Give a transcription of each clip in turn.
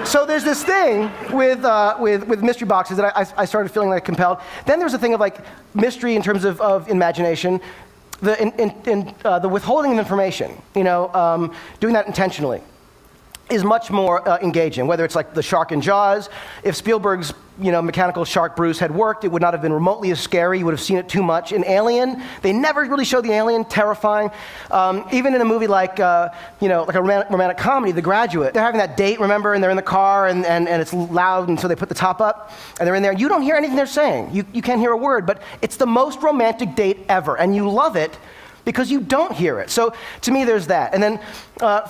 So there's this thing with mystery boxes that I started feeling like compelled. Then there's a thing of like mystery in terms of imagination, the withholding of information, doing that intentionally is much more engaging, whether it's like the shark in Jaws. If Spielberg's mechanical shark Bruce had worked, it would not have been remotely as scary. You would have seen it too much. In Alien, they never really showed the alien, terrifying. Even in a movie like a romantic comedy, The Graduate, they're having that date, remember, and they're in the car, and it's loud, and so they put the top up, and they're in there. You don't hear anything they're saying. You can't hear a word, but it's the most romantic date ever, and you love it because you don't hear it. So to me, there's that. And then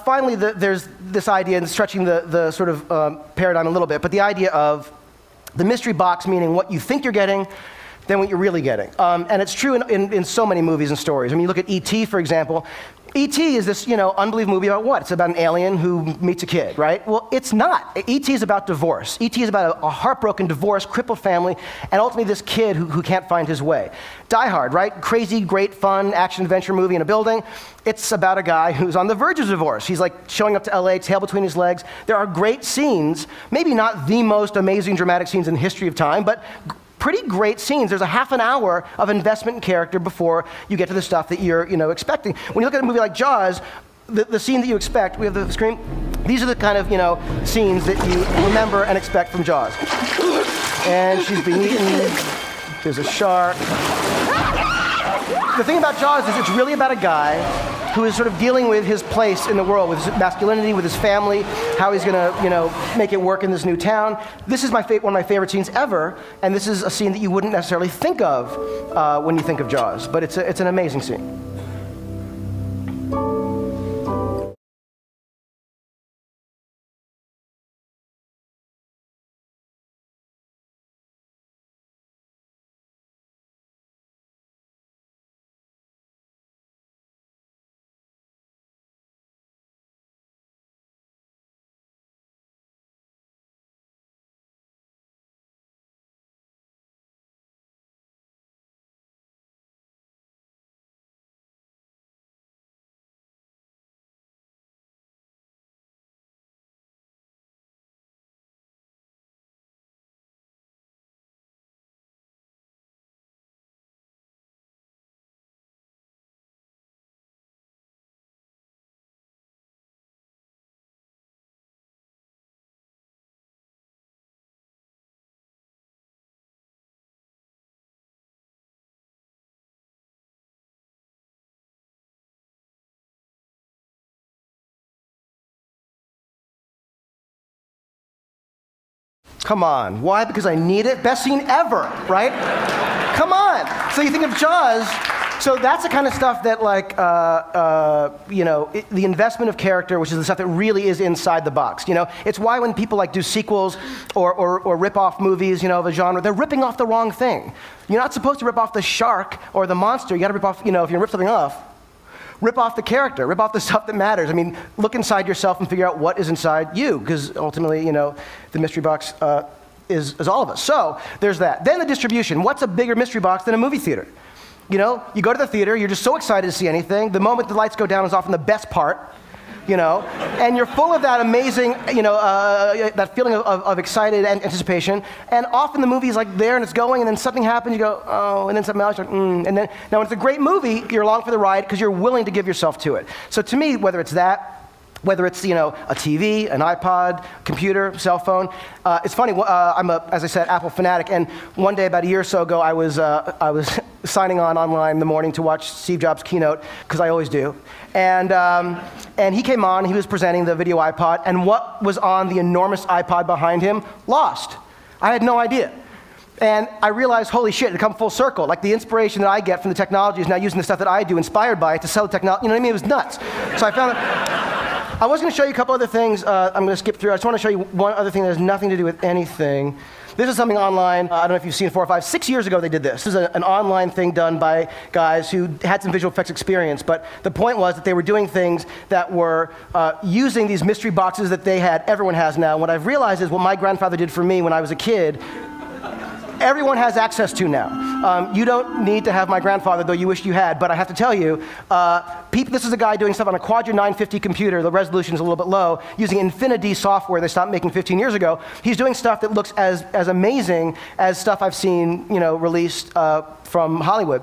finally, there's this idea, and stretching the sort of paradigm a little bit, but the idea of the mystery box, meaning what you think you're getting than what you're really getting. And it's true in so many movies and stories. I mean, you look at E.T., for example. E.T. is this, unbelievable movie about what? It's about an alien who meets a kid, right? Well, it's not. E.T. is about divorce. E.T. is about a heartbroken, divorced, crippled family, and ultimately this kid who can't find his way. Die Hard, right? Crazy, great, fun, action-adventure movie in a building. It's about a guy who's on the verge of divorce. He's like showing up to LA, tail between his legs. There are great scenes, maybe not the most amazing dramatic scenes in the history of time, but pretty great scenes. There's a half an hour of investment in character before you get to the stuff that you're expecting. When you look at a movie like Jaws, the scene that you expect, we have the screen, these are the kind of scenes that you remember and expect from Jaws. And she's being eaten, there's a shark. The thing about Jaws is it's really about a guy who is sort of dealing with his place in the world, with his masculinity, with his family, how he's gonna, make it work in this new town. This is one of my favorite scenes ever, and this is a scene that you wouldn't necessarily think of when you think of Jaws, but it's an amazing scene. Come on. Why? Because I need it? Best scene ever, right? Come on. So you think of Jaws. So that's the kind of stuff that, like, the investment of character, which is the stuff that really is inside the box. It's why when people like do sequels or rip off movies, of a genre, they're ripping off the wrong thing. You're not supposed to rip off the shark or the monster. You got to rip off, if you're going to rip something off, rip off the character, rip off the stuff that matters. I mean, look inside yourself and figure out what is inside you, because ultimately, the mystery box is all of us. So there's that. Then the distribution. What's a bigger mystery box than a movie theater? You go to the theater, you're just so excited to see anything. The moment the lights go down is often the best part, and you're full of that amazing, that feeling of excited anticipation. And often the movie is like there and it's going, and then something happens, you go, oh, and then something else, and then, now when it's a great movie, you're along for the ride because you're willing to give yourself to it. So to me, whether it's that, whether it's, a TV, an iPod, computer, cell phone. It's funny, I'm as I said, Apple fanatic, and one day about a year or so ago, I was signing on online in the morning to watch Steve Jobs' keynote, because I always do. And he came on, he was presenting the video iPod, and what was on the enormous iPod behind him? Lost. I had no idea. And I realized, holy shit, it had come full circle. Like, the inspiration that I get from the technology is now using the stuff that I do, inspired by it, to sell the technology. You know what I mean? It was nuts. So I found I was going to show you a couple other things. I'm going to skip through. I just want to show you one other thing that has nothing to do with anything. This is something online. I don't know if you've seen 4 or 5, 6 years ago they did this. This is an online thing done by guys who had some visual effects experience. But the point was that they were doing things that were using these mystery boxes that they had, everyone has now. What I've realized is what my grandfather did for me when I was a kid, everyone has access to now. You don't need to have my grandfather, though you wish you had, but I have to tell you, this is a guy doing stuff on a Quadra 950 computer. The resolution is a little bit low, using Infinity software they stopped making 15 years ago. He's doing stuff that looks as amazing as stuff I've seen, released from Hollywood.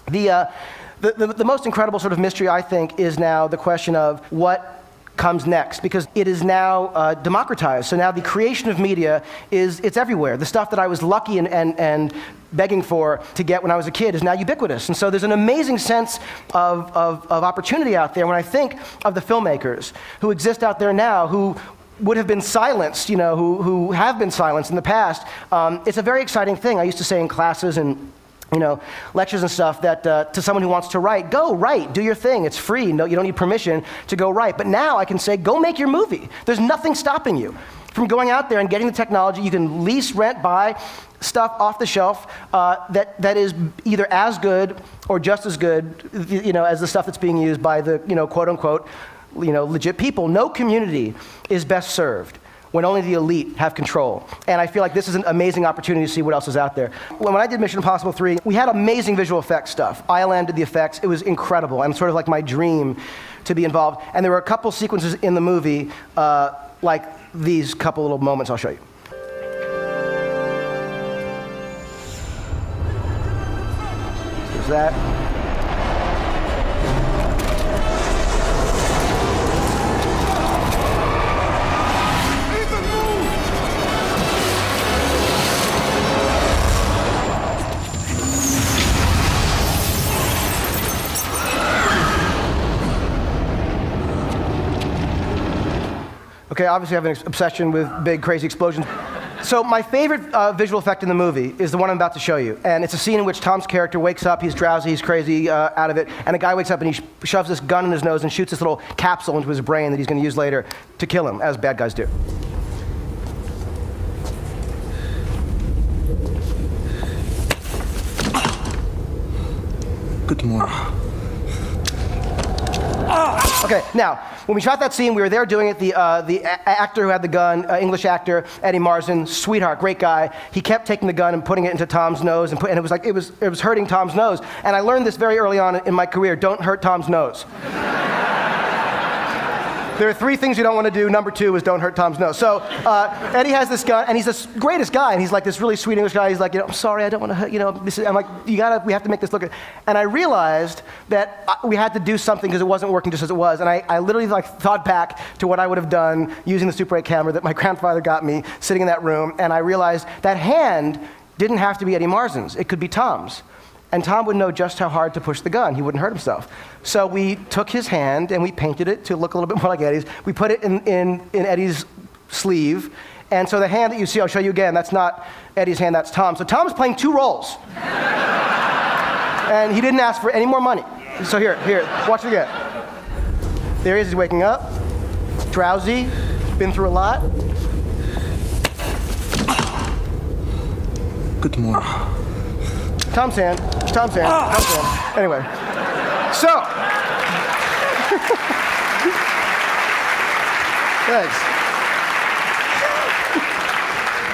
The most incredible sort of mystery, I think, is now the question of what comes next, because it is now democratized. So now the creation of media it's everywhere. The stuff that I was lucky and begging for to get when I was a kid is now ubiquitous. And so there's an amazing sense of opportunity out there when I think of the filmmakers who exist out there now who would have been silenced, who have been silenced in the past. It's a very exciting thing. I used to say in classes and lectures and stuff that to someone who wants to write, go write, do your thing, it's free, no, you don't need permission to go write. But now I can say, go make your movie. There's nothing stopping you from going out there and getting the technology. You can lease, rent, buy stuff off the shelf that is either as good or just as good, as the stuff that's being used by the, quote unquote, legit people. No community is best served when only the elite have control. And I feel like this is an amazing opportunity to see what else is out there. When I did Mission Impossible 3, we had amazing visual effects stuff. ILM did the effects. It was incredible, and sort of like my dream to be involved. And there were a couple sequences in the movie, like these couple little moments I'll show you. There's that. Okay, obviously I have an obsession with big, crazy explosions. So my favorite visual effect in the movie is the one I'm about to show you. And it's a scene in which Tom's character wakes up, he's drowsy, he's crazy out of it, and a guy wakes up and he shoves this gun in his nose and shoots this little capsule into his brain that he's going to use later to kill him, as bad guys do. Good morning. Okay, now, when we shot that scene, we were there doing it. The actor who had the gun, English actor, Eddie Marsan, sweetheart, great guy. He kept taking the gun and putting it into Tom's nose, and it was like it was hurting Tom's nose. And I learned this very early on in my career: don't hurt Tom's nose. There are 3 things you don't want to do. Number 2 is don't hurt Tom's nose. So Eddie has this gun, and he's the greatest guy, and he's like this really sweet English guy. He's like, I'm sorry, I don't want to hurt, I'm like, we have to make this look good. And I realized that we had to do something because it wasn't working just as it was. And I literally thought back to what I would have done using the Super 8 camera that my grandfather got me sitting in that room, and I realized that hand didn't have to be Eddie Marsan's. It could be Tom's. And Tom would know just how hard to push the gun. He wouldn't hurt himself. So we took his hand and we painted it to look a little bit more like Eddie's. We put it in Eddie's sleeve. And so the hand that you see, I'll show you again, that's not Eddie's hand, that's Tom. So Tom's playing 2 roles. And he didn't ask for any more money. So here, watch it again. There he is, he's waking up, drowsy, been through a lot. Good morning. Tom's hand, Tom's hand, Tom's hand. Anyway, so. Thanks.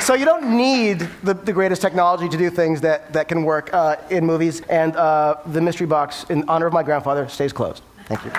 So you don't need the greatest technology to do things that can work in movies, and the mystery box, in honor of my grandfather, stays closed. Thank you.